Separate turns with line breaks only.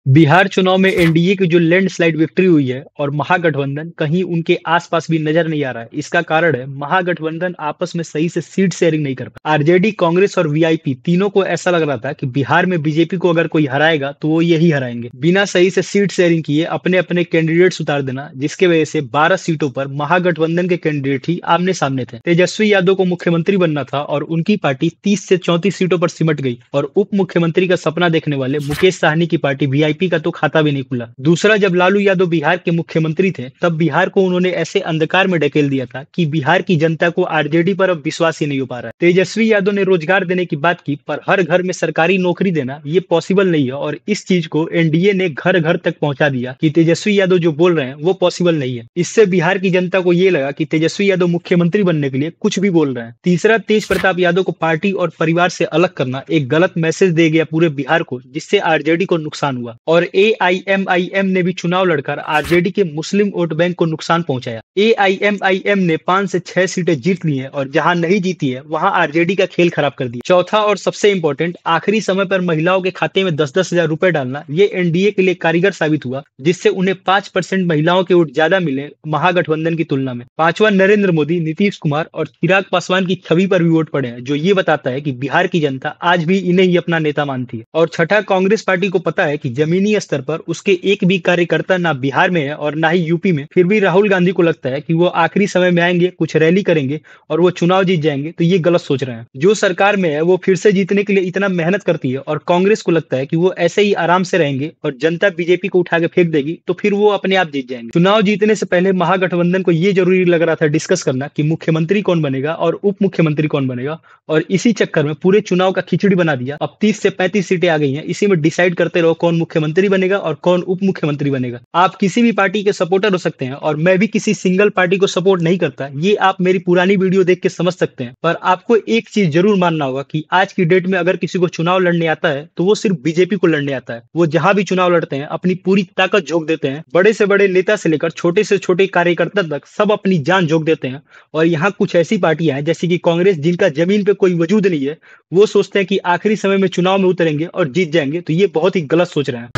बिहार चुनाव में एनडीए की जो लैंडस्लाइड विक्ट्री हुई है और महागठबंधन कहीं उनके आसपास भी नजर नहीं आ रहा है। इसका कारण है महागठबंधन आपस में सही से सीट शेयरिंग नहीं कर पा। आरजेडी, कांग्रेस और वीआईपी तीनों को ऐसा लग रहा था कि बिहार में बीजेपी को अगर कोई हराएगा तो वो यही हराएंगे। बिना सही से सीट शेयरिंग किए अपने अपने कैंडिडेट्स उतार देना, जिसके वजह से 12 सीटों पर महागठबंधन के कैंडिडेट ही आमने सामने थे। तेजस्वी यादव को मुख्यमंत्री बनना था और उनकी पार्टी 30 से 34 सीटों पर सिमट गई और उप मुख्यमंत्री का सपना देखने वाले मुकेश साहनी की पार्टी वीआईपी का तो खाता भी नहीं खुला। दूसरा, जब लालू यादव बिहार के मुख्यमंत्री थे तब बिहार को उन्होंने ऐसे अंधकार में ढकेल दिया था कि बिहार की जनता को आरजेडी पर अब विश्वास ही नहीं हो पा रहा है। तेजस्वी यादव ने रोजगार देने की बात की, पर हर घर में सरकारी नौकरी देना ये पॉसिबल नहीं है और इस चीज को एनडीए ने घर घर तक पहुंचा दिया कि तेजस्वी यादव जो बोल रहे हैं वो पॉसिबल नहीं है। इससे बिहार की जनता को ये लगा कि तेजस्वी यादव मुख्यमंत्री बनने के लिए कुछ भी बोल रहे हैं। तीसरा, तेज प्रताप यादव को पार्टी और परिवार से अलग करना एक गलत मैसेज दे गया पूरे बिहार को, जिससे आरजेडी को नुकसान हुआ और एआईएमआईएम ने भी चुनाव लड़कर आरजेडी के मुस्लिम वोट बैंक को नुकसान पहुंचाया। एआईएमआईएम ने 5 से 6 सीटें जीत ली हैं और जहां नहीं जीती है वहां आरजेडी का खेल खराब कर दिया। चौथा और सबसे इंपॉर्टेंट, आखिरी समय पर महिलाओं के खाते में 10-10 हजार रुपए डालना, ये एनडीए के लिए कारगर साबित हुआ, जिससे उन्हें 5% महिलाओं के वोट ज्यादा मिले महागठबंधन की तुलना में। पांचवा, नरेंद्र मोदी, नीतीश कुमार और चिराग पासवान की छवि पर भी वोट पड़े हैं, जो ये बताता है कि बिहार की जनता आज भी इन्हें ही अपना नेता मानती है। और छठा, कांग्रेस पार्टी को पता है कि जमीनी स्तर पर उसके एक भी कार्यकर्ता ना बिहार में है और ना ही यूपी में, फिर भी राहुल गांधी को लगता है कि वो आखिरी समय में आएंगे, कुछ रैली करेंगे और वो चुनाव जीत जाएंगे। तो ये गलत सोच रहे हैं। जो सरकार में है वो फिर से जीतने के लिए इतना मेहनत करती है और कांग्रेस को लगता है कि वो ऐसे ही आराम से रहेंगे और जनता बीजेपी को उठा के फेंक देगी तो फिर वो अपने आप जीत जाएंगे। चुनाव जीतने से पहले महागठबंधन को ये जरूरी लग रहा था डिस्कस करना कि मुख्यमंत्री कौन बनेगा और उप मुख्यमंत्री कौन बनेगा, और इसी चक्कर में पूरे चुनाव का खिचड़ी बना दिया। अब 30 से 35 सीटें आ गई हैं, इसी में डिसाइड करते रहो कौन मुख्यमंत्री बनेगा और कौन उप मुख्यमंत्री बनेगा। आप किसी भी पार्टी के सपोर्टर हो सकते हैं और मैं भी किसी सिंगल पार्टी को सपोर्ट नहीं करता, ये आप मेरी पुरानी वीडियो देख के समझ सकते हैं। पर आपको एक चीज जरूर मानना होगा कि आज की डेट में अगर किसी को चुनाव लड़ने आता है तो वो सिर्फ बीजेपी को लड़ने आता है। वो जहां भी चुनाव लड़ते हैं अपनी पूरी ताकत झोंक देते हैं, बड़े से बड़े नेता से लेकर छोटे से छोटे कार्यकर्ता तक सब अपनी जान झोंक देते हैं। और यहाँ कुछ ऐसी पार्टियां हैं जैसे कि कांग्रेस, जिनका जमीन पे कोई वजूद नहीं है, वो सोचते हैं कि आखिरी समय में चुनाव में उतरेंगे और जीत जाएंगे। तो ये बहुत ही गलत सोच रहे हैं।